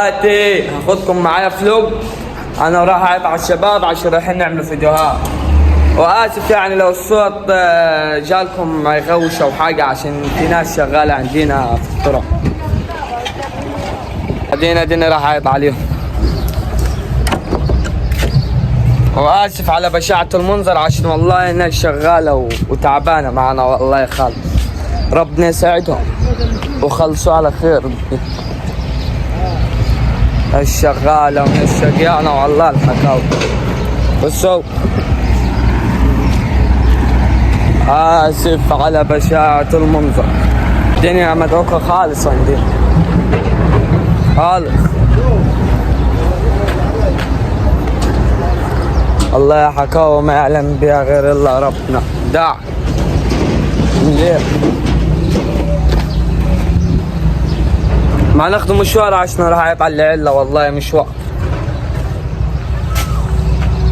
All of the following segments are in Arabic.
اخواتي هاخدكم معايا فلوج. انا راح اعيط على الشباب عشان رايحين نعمل فيديوهات. واسف يعني لو الصوت جالكم يغوش او حاجه، عشان في ناس شغاله عندنا في الطرق. ادينا راح اعيط عليهم. واسف على بشاعة المنظر، عشان والله الناس شغاله وتعبانه معنا والله خالص. ربنا يساعدهم وخلصوا على خير. الشغالة من الشقيانة والله الحكاوي. بصوا آسف على بشاعة المنظر. الدنيا مدعوكة خالص عندنا خالص. الله حكاوي ما يعلم بها غير الله ربنا. داع ليه ما ناخذ مشوار عشان راح اعيط على العله والله مشوار.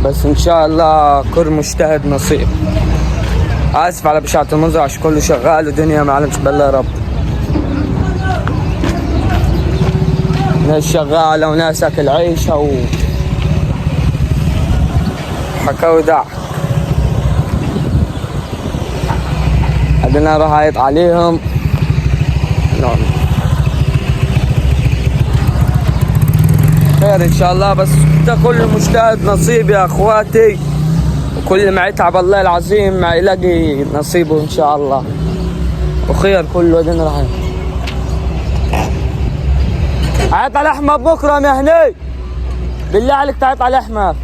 بس ان شاء الله كل مجتهد نصيب. اسف على بشاعة المنظر عشان كله شغال ودنيا ما علمش بالله رب. ناس شغالة وناس اكل عيشة حكاوي داع. عندنا راح اعيط عليهم. خير ان شاء الله، بس كل مجتهد نصيب يا اخواتي، وكل ما يتعب الله العظيم ما يلاقي نصيبه ان شاء الله. وخير كله دين راح عيط على احمد بكره يا هني، بالله عليك تعيط على احمد.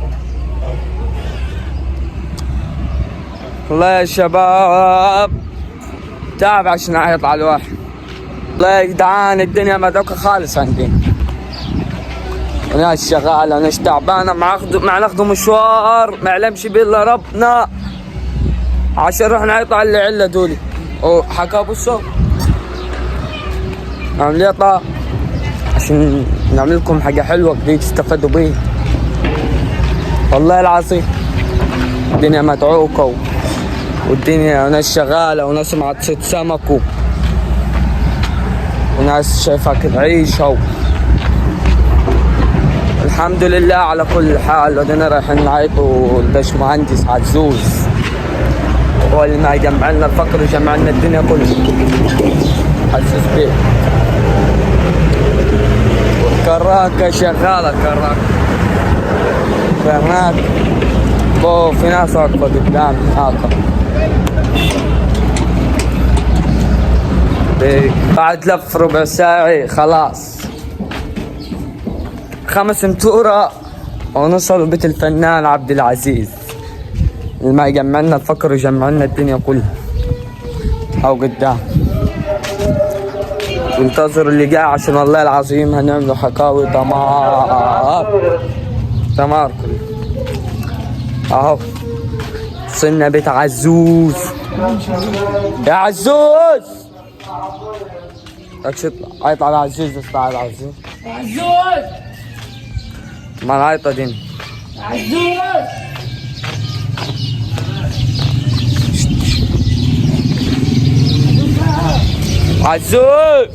والله يا شباب تعب عشان اعيط على الواحد. والله يا جدعان الدنيا مدعوكة خالص عندي. وناس شغالة وناس تعبانة مع ناخذوا مشوار ما يعلمش بيه الا ربنا، عشان نروح نعيط على العلة دولي. وحكى ابو الصوت نعمل يطا عشان نعمل لكم حاجة حلوة كده تستفادوا بيه. والله العظيم الدنيا مدعوكة والدنيا ناس شغالة وناس معطشة سمك وناس شايفة كده عيشة الحمد لله على كل حال. ودينا رايحين نعيطوا الباشمهندس عزوز، هو اللي ما يجمع لنا الفقر ويجمع لنا الدنيا كلها. عزوز بيه والكراكة شغالة. كراكة هناك في ناس واقفة قدام هاكا. بعد لف ربع ساعة خلاص 5 امتورة ونوصلوا بيت الفنان عبد العزيز اللي ما يجمع لنا الفقر ويجمع لنا الدنيا كلها. او قدام انتظروا اللي جاي، عشان والله العظيم هنعملوا حكاوي دمار كله. اهو وصلنا بيت عزوز. يا عزوز بدك تطلع عيط على عزوز. اطلع على عزوز. عزوز ما العيطة دي. عزوز عزوز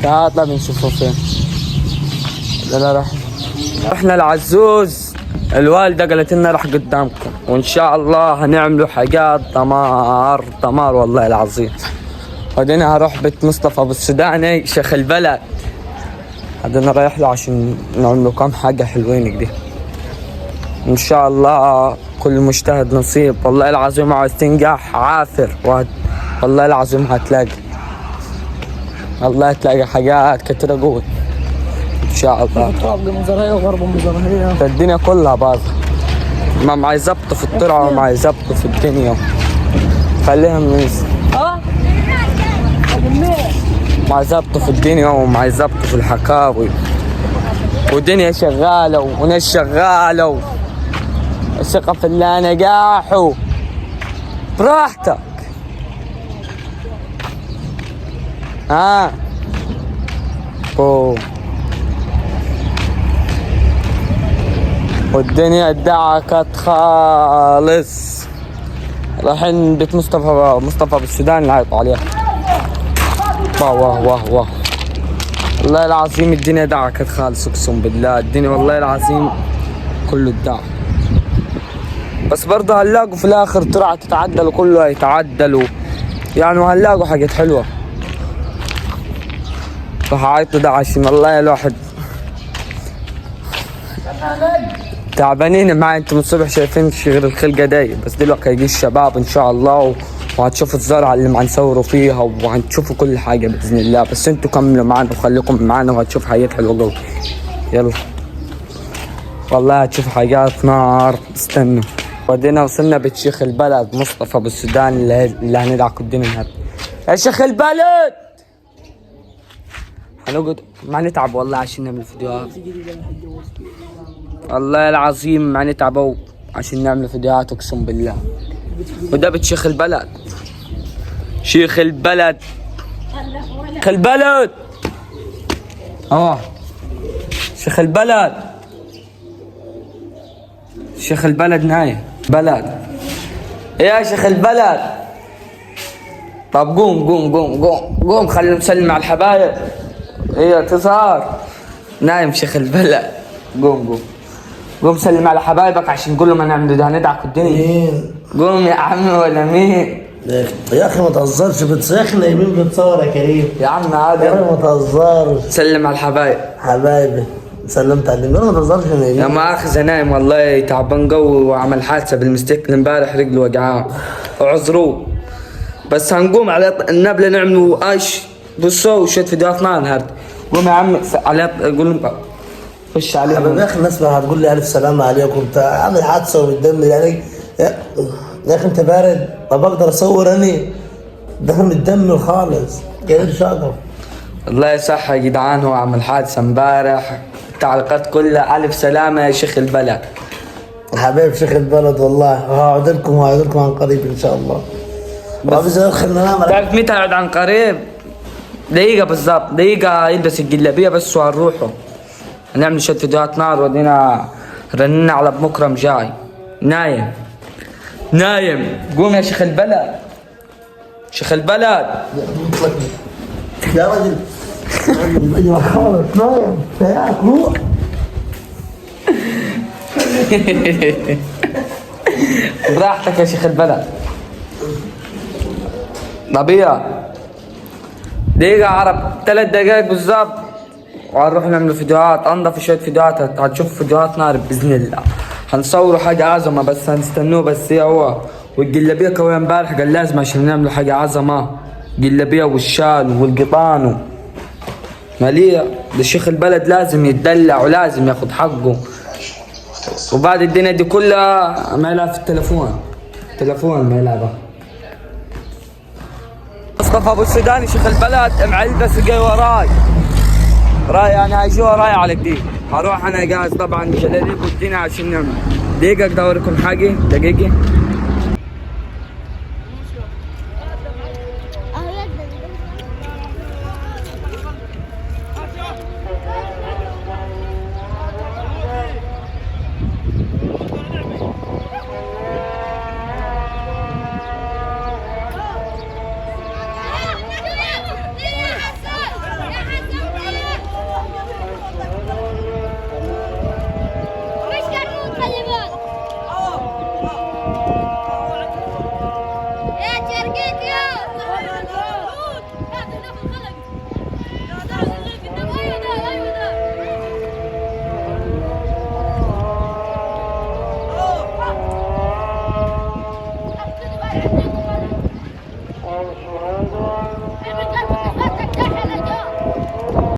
تعال بنشوفه فين. لا رحنا العزوز. الوالدة قالت لنا راح قدامكم، وان شاء الله هنعملوا حاجات دمار والله العظيم. بعدين هروح بيت مصطفى ابو السوداني شيخ البلد. بعدين رايح له عشان نعملوا كم حاجة حلوين كده ان شاء الله. كل مجتهد نصيب والله العظيم. عاوز تنجح عافر والله العظيم هتلاقي. والله هتلاقي حاجات كتيرة جوه ان شاء الله. شرق مزرعية وغرب مزرعية، الدنيا كلها باظة. ما معي يظبطوا في الطرع وما يظبطوا في الدنيا. خليهم ما يظبطوا في الدنيا وما يظبطوا في الحكاوي. ودنيا شغالة وناس شغالة الثقة في الله نجاحوا. براحتك والدنيا ادعكت خالص. رايحين بيت مصطفى بالسودان نعيطوا عليه. واه والله العظيم الدنيا دعكت خالص، اقسم بالله الدنيا والله العظيم كله ادعك. بس برضه هنلاقوا في الاخر ترعى تتعدل وكله هيتعدل يعني، وهنلاقوا حاجات حلوه. راح اعيطوا ده عشان والله الواحد تعبانين معي. انتم من الصبح شايفين غير الخلقه داي، بس دلوقتي هيجي الشباب ان شاء الله وهتشوفوا الزرعه اللي هنصوروا فيها وهتشوفوا كل حاجه باذن الله. بس انتوا كملوا معنا وخليكم معنا وهتشوفوا حاجات حلوه جوه. يلا والله هتشوفوا حاجات نار، استنوا. ودينا وصلنا بيت شيخ البلد مصطفى بالسودان اللي هندعكوا الدنيا النهارده. يا شيخ البلد هنقعد ما نتعب والله عشان نعمل فيديوهات، والله العظيم ما نتعبوا عشان نعمل فيديوهات اقسم بالله. وده بيت شيخ البلد، شيخ البلد، شيخ البلد شيخ البلد، شيخ البلد نايم بلد يا شيخ البلد. طب قوم خلينا نسلم على الحبايب. ايه تظهر نايم شيخ البلد. قوم سلم على حبايبك عشان نقول لهم هنعمل ده هندعك الدنيا. مين؟ قوم يا عم ولا مين؟ يا اخي ما تهزرش، بتصيخنا يمين بتصور يا كريم. يا عم عادي يا اخي ما تهزرش. سلم على الحبايب. حبايبي سلمت عليهم، ما تهزرش يا يا يمين. مؤاخذة نايم والله تعبان قوي وعمل حادثة بالمستيك امبارح رجله وجعاه اعذروه. بس هنقوم على النبلة نعملوا ايش بصوا شوية فيديوهات معنا النهارده. قوم يا عم على قول لهم خش عليهم. حبيبي يا اخي الناس ما هتقول لي الف سلامة عليكم، انت عامل حادثة وبتدم يعني. يا اخي انت بارد. طب اقدر اصور اني ده متدمر خالص غير شغف. الله يصح يا جدعان، هو عمل حادثة امبارح. التعليقات كلها الف سلامة يا شيخ البلد. حبايب شيخ البلد والله هقعد لكم عن قريب ان شاء الله. بس خلينا نعمل. تعرف متى هيقعد عن قريب؟ دقيقة بالظبط، دقيقة يلبس الجلابية بس وهنروحوا هنعمل شوية فيديوهات نار. ودينا رننا على ابو مكرم جاي نايم. قوم يا شيخ البلد، شيخ البلد. يا رجل يا خالد نايم يا روح. براحتك يا شيخ البلد. طبيعي دقيقة عرب 3 دقايق بالظبط وهنروح نعمل فيديوهات انضف شوية فيديوهات. هتشوف فيديوهات نار بإذن الله. هنصوروا حاجة عظمة بس هنستنوه. بس هو والجلابية كوي امبارح قال لازم عشان نعملوا حاجة عظمة. جلابية والشال والقطان مالية. الشيخ البلد لازم يتدلع ولازم ياخد حقه. وبعد الدنيا دي كلها ما يلعب في التلفون ما يلعبها. مصطفى ابو السوداني شيخ البلد معلبس جاي وراي يعني هيجي وراي على جديد. هروح انا جاهز طبعا جلاليب والدنيا عشان نعمل. دقيقة اقدر اوريكم حاجة دقيقة.